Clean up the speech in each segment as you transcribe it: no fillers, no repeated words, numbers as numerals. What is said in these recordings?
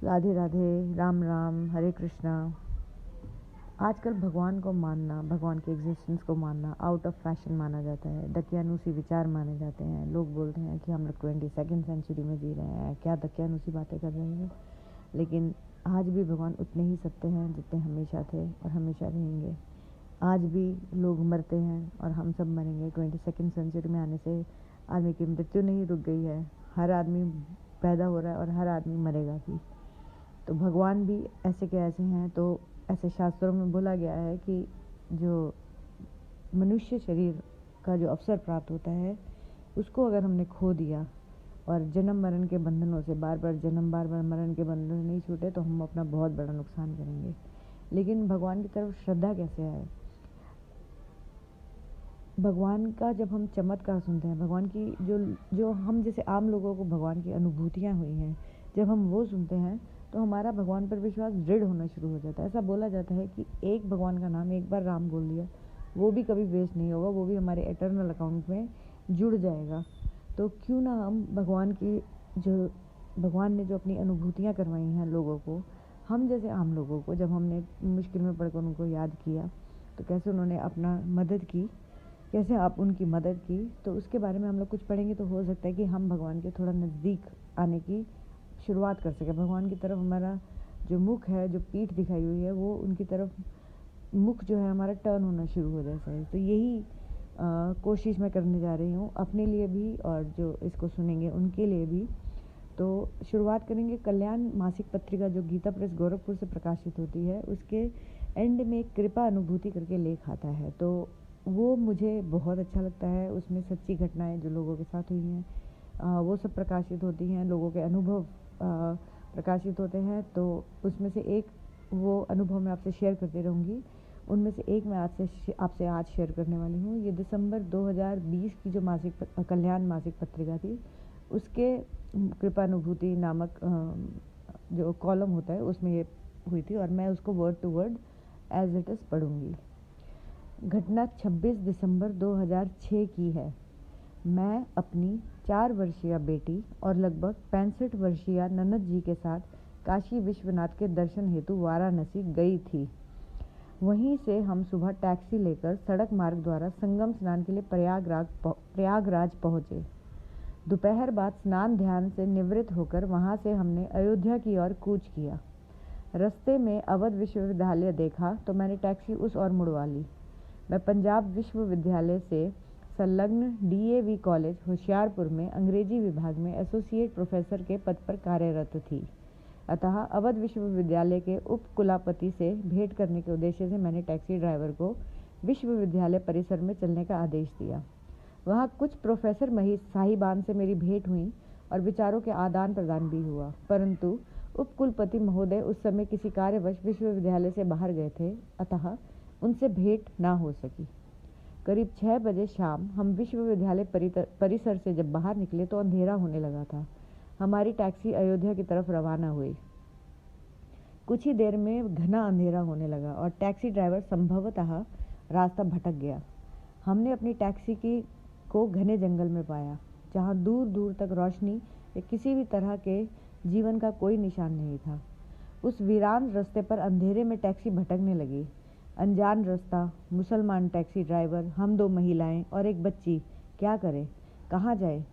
राधे राधे, राम राम, हरे कृष्णा। आजकल भगवान को मानना, भगवान के एग्जिस्टेंस को मानना आउट ऑफ फैशन माना जाता है। दकियानूसी विचार माने जाते हैं। लोग बोलते हैं कि हम लोग 22वीं सेंचुरी में जी रहे हैं, क्या दकियानूसी बातें कर रहे हैं। लेकिन आज भी भगवान उतने ही सत्य हैं जितने हमेशा थे और हमेशा रहेंगे। आज भी लोग मरते हैं और हम सब मरेंगे। 22वीं सेंचुरी में आने से आदमी की मृत्यु नहीं रुक गई है। हर आदमी पैदा हो रहा है और हर आदमी मरेगा भी। तो भगवान भी ऐसे के ऐसे हैं। तो ऐसे शास्त्रों में बोला गया है कि जो मनुष्य शरीर का जो अवसर प्राप्त होता है उसको अगर हमने खो दिया और जन्म मरण के बंधनों से बार बार जन्म बार बार मरण के बंधन नहीं छूटे तो हम अपना बहुत बड़ा नुकसान करेंगे। लेकिन भगवान की तरफ श्रद्धा कैसे आए? भगवान का जब हम चमत्कार सुनते हैं, भगवान की जो जो हम जैसे आम लोगों को भगवान की अनुभूतियाँ हुई हैं, जब हम वो सुनते हैं तो हमारा भगवान पर विश्वास दृढ़ होना शुरू हो जाता है। ऐसा बोला जाता है कि एक भगवान का नाम एक बार राम बोल दिया, वो भी कभी वेस्ट नहीं होगा, वो भी हमारे एटर्नल अकाउंट में जुड़ जाएगा। तो क्यों ना हम भगवान की जो भगवान ने जो अपनी अनुभूतियाँ करवाई हैं लोगों को, हम जैसे आम लोगों को जब हमने मुश्किल में पड़कर उनको याद किया तो कैसे उन्होंने अपना मदद की, कैसे आप उनकी मदद की, तो उसके बारे में हम लोग कुछ पढ़ेंगे तो हो सकता है कि हम भगवान के थोड़ा नज़दीक आने की शुरुआत कर सकें। भगवान की तरफ हमारा जो मुख है, जो पीठ दिखाई हुई है, वो उनकी तरफ मुख जो है हमारा टर्न होना शुरू हो जाता है। तो यही कोशिश मैं करने जा रही हूँ अपने लिए भी और जो इसको सुनेंगे उनके लिए भी। तो शुरुआत करेंगे कल्याण मासिक पत्रिका जो गीता प्रेस गोरखपुर से प्रकाशित होती है, उसके एंड में एक कृपा अनुभूति करके लेख आता है। तो वो मुझे बहुत अच्छा लगता है। उसमें सच्ची घटनाएं जो लोगों के साथ हुई हैं वो सब प्रकाशित होती हैं, लोगों के अनुभव प्रकाशित होते हैं। तो उसमें से एक वो अनुभव मैं आपसे शेयर करती रहूँगी। उनमें से एक मैं आपसे आज शेयर करने वाली हूँ। ये दिसंबर 2020 की जो कल्याण मासिक पत्रिका थी, उसके कृपानुभूति नामक जो कॉलम होता है उसमें ये हुई थी और मैं उसको word to word as it is पढ़ूँगी। घटना 26 दिसंबर 2006 की है। मैं अपनी 4 वर्षीय बेटी और लगभग 65 वर्षीय ननद जी के साथ काशी विश्वनाथ के दर्शन हेतु वाराणसी गई थी। वहीं से हम सुबह टैक्सी लेकर सड़क मार्ग द्वारा संगम स्नान के लिए प्रयागराज पहुँचे। दोपहर बाद स्नान ध्यान से निवृत्त होकर वहां से हमने अयोध्या की ओर कूच किया। रास्ते में अवध विश्वविद्यालय देखा तो मैंने टैक्सी उस ओर मुड़वा ली। मैं पंजाब विश्वविद्यालय से संलग्न डीएवी कॉलेज होशियारपुर में अंग्रेजी विभाग में एसोसिएट प्रोफेसर के पद पर कार्यरत थी। अतः अवध विश्वविद्यालय के उप कुलपति से भेंट करने के उद्देश्य से मैंने टैक्सी ड्राइवर को विश्वविद्यालय परिसर में चलने का आदेश दिया। वहाँ कुछ प्रोफेसर साहिबान से मेरी भेंट हुई और विचारों के आदान प्रदान भी हुआ, परंतु उप कुलपति महोदय उस समय किसी कार्यवश विश्वविद्यालय से बाहर गए थे, अतः उनसे भेंट ना हो सकी। करीब 6 बजे शाम हम विश्वविद्यालय परिसर से जब बाहर निकले तो अंधेरा होने लगा था। हमारी टैक्सी अयोध्या की तरफ रवाना हुई। कुछ ही देर में घना अंधेरा होने लगा और टैक्सी ड्राइवर संभवतः रास्ता भटक गया। हमने अपनी टैक्सी को घने जंगल में पाया, जहाँ दूर दूर तक रोशनी या किसी भी तरह के जीवन का कोई निशान नहीं था। उस वीरान रास्ते पर अंधेरे में टैक्सी भटकने लगी। अनजान रास्ता, मुसलमान टैक्सी ड्राइवर, हम 2 महिलाएं और एक बच्ची, क्या करें, कहाँ जाए।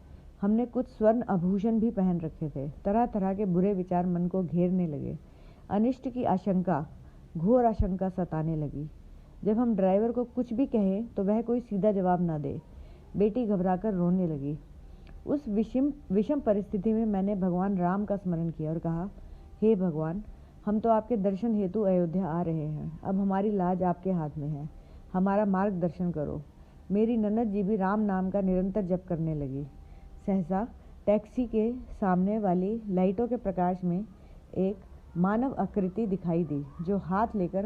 हमने कुछ स्वर्ण आभूषण भी पहन रखे थे। तरह तरह के बुरे विचार मन को घेरने लगे। अनिष्ट की आशंका, घोर आशंका सताने लगी। जब हम ड्राइवर को कुछ भी कहें तो वह कोई सीधा जवाब न दे। बेटी घबराकर रोने लगी। उस विषम परिस्थिति में मैंने भगवान राम का स्मरण किया और कहा, हे भगवान, हम तो आपके दर्शन हेतु अयोध्या आ रहे हैं। अब हमारी लाज आपके हाथ में है, हमारा मार्गदर्शन करो। मेरी ननद जी भी राम नाम का निरंतर जप करने लगी। सहसा टैक्सी के सामने वाली लाइटों के प्रकाश में एक मानव आकृति दिखाई दी, जो हाथ देकर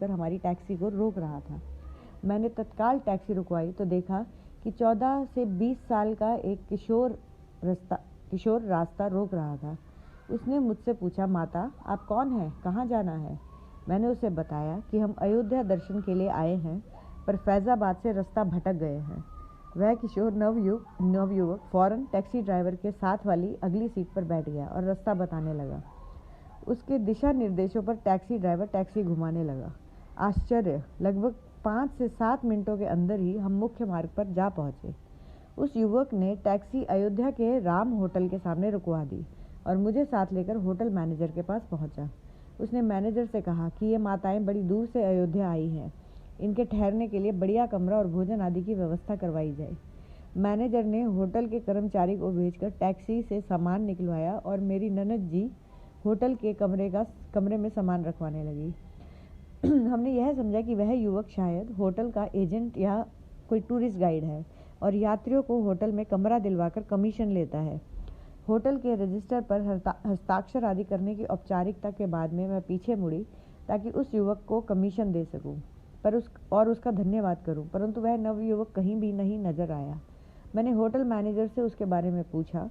हमारी टैक्सी को रोक रहा था। मैंने तत्काल टैक्सी रुकवाई तो देखा कि 14 से 20 साल का एक किशोर रास्ता रोक रहा था। उसने मुझसे पूछा, माता आप कौन हैं, कहाँ जाना है? मैंने उसे बताया कि हम अयोध्या दर्शन के लिए आए हैं, पर फैज़ाबाद से रास्ता भटक गए हैं। वह किशोर नवयुवक फौरन टैक्सी ड्राइवर के साथ वाली अगली सीट पर बैठ गया और रास्ता बताने लगा। उसके दिशा निर्देशों पर टैक्सी ड्राइवर टैक्सी घुमाने लगा। आश्चर्य, लगभग 5 से 7 मिनटों के अंदर ही हम मुख्य मार्ग पर जा पहुंचे। उस युवक ने टैक्सी अयोध्या के राम होटल के सामने रुकवा दी और मुझे साथ लेकर होटल मैनेजर के पास पहुंचा। उसने मैनेजर से कहा कि ये माताएं बड़ी दूर से अयोध्या आई हैं, इनके ठहरने के लिए बढ़िया कमरा और भोजन आदि की व्यवस्था करवाई जाए। मैनेजर ने होटल के कर्मचारी को भेजकर टैक्सी से सामान निकलवाया और मेरी ननद जी होटल के कमरे में सामान रखवाने लगी। हमने यह समझा कि वह युवक शायद होटल का एजेंट या कोई टूरिस्ट गाइड है और यात्रियों को होटल में कमरा दिलवाकर कमीशन लेता है। होटल के रजिस्टर पर हस्ताक्षर आदि करने की औपचारिकता के बाद में मैं पीछे मुड़ी ताकि उस युवक को कमीशन दे सकूं और उसका धन्यवाद करूं, परंतु वह नवयुवक कहीं भी नहीं नजर आया। मैंने होटल मैनेजर से उसके बारे में पूछा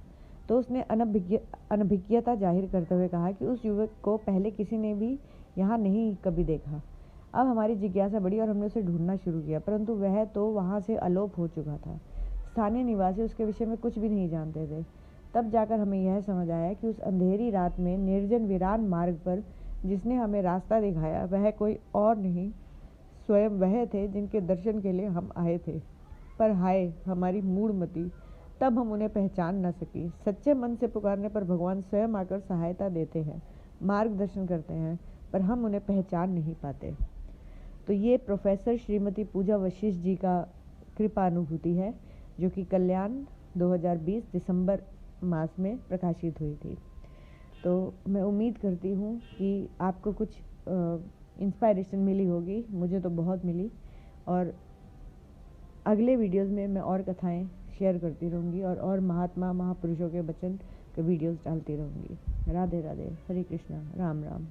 तो उसने अनभिज्ञता जाहिर करते हुए कहा कि उस युवक को पहले किसी ने भी यहाँ नहीं कभी देखा। अब हमारी जिज्ञासा बढ़ी और हमने उसे ढूंढना शुरू किया, परंतु वह तो वहाँ से अलोप हो चुका था। स्थानीय निवासी उसके विषय में कुछ भी नहीं जानते थे। तब जाकर हमें यह समझ आया कि उस अंधेरी रात में निर्जन वीरान मार्ग पर जिसने हमें रास्ता दिखाया वह कोई और नहीं, स्वयं वह थे जिनके दर्शन के लिए हम आए थे। पर हाय हमारी मूढ़मति, तब हम उन्हें पहचान न सकी। सच्चे मन से पुकारने पर भगवान स्वयं आकर सहायता देते हैं, मार्गदर्शन करते हैं, पर हम उन्हें पहचान नहीं पाते। तो ये प्रोफेसर श्रीमती पूजा वशिष्ठ जी का कृपा अनुभूति है, जो कि कल्याण 2020 दिसंबर मास में प्रकाशित हुई थी। तो मैं उम्मीद करती हूँ कि आपको कुछ इंस्पायरेशन मिली होगी। मुझे तो बहुत मिली, और अगले वीडियोस में मैं और कथाएं शेयर करती रहूँगी और महात्मा महापुरुषों के वचन के वीडियोस डालती रहूँगी। राधे राधे, हरे कृष्णा, राम राम।